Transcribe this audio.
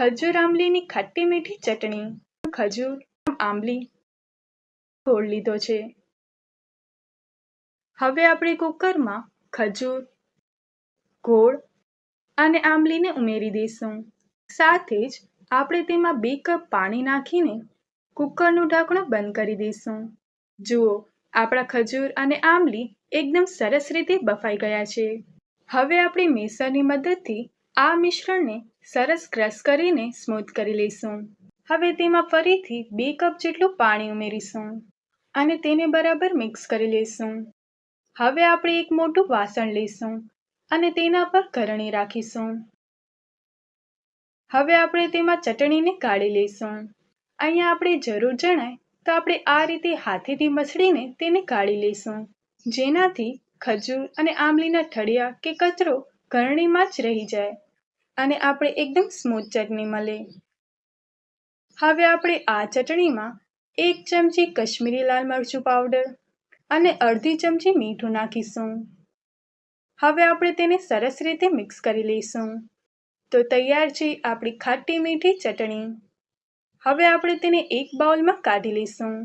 ખજૂર આંબલીની ખાટી મીઠી ચટણી. ખજૂર, આંબલી, ગોળ લીધો છે. હવે આપણે કુકરમાં ખજૂર, ગોળ અને આંબલીને ઉમેરી દઈશું. સાથે જ આપણે તેમાં 2 કપ પાણી નાખીને કુકરનું ઢાંકણું બંધ કરી દઈશું. જુઓ, આપણા ખજૂર અને આંબલી એકદમ સરસ રીતે બફાઈ ગયા છે. હવે આપણે મેસરની મદદથી આ મિશ્રણને સરસ ક્રશ કરીને સ્મૂથ કરી લઈશું. હવે તેમાં ફરીથી 2 કપ જેટલું પાણી ઉમેરીશું અને તેને બરાબર મિક્સ કરી લઈશું. હવે આપણે એક મોટું વાસણ લઈશું અને તેના પર ઘરણી રાખીશું. હવે આપણે તેમાં ચટણીને ગાળી લઈશું. અહીંયા આપણે જરૂર જણાય તો આપણે આ રીતે હાથેથી મસળીને તેને ગાળી લઈશું, જેનાથી ખજૂર અને આંબલીના ઠળિયા કે કચરો ગરણીમાં જ રહી જાય અને આપણે એકદમ સ્મૂથ ચટણી મળે. હવે આપણે આ ચટણીમાં 1 ચમચી કશ્મીરી લાલ મરચું પાવડર અને અડધી ચમચી મીઠું નાખીશું. હવે આપણે તેને સરસ રીતે મિક્સ કરી લઈશું. તો તૈયાર છે આપણી ખાટી મીઠી ચટણી. હવે આપણે તેને એક બાઉલમાં કાઢી લઈશું.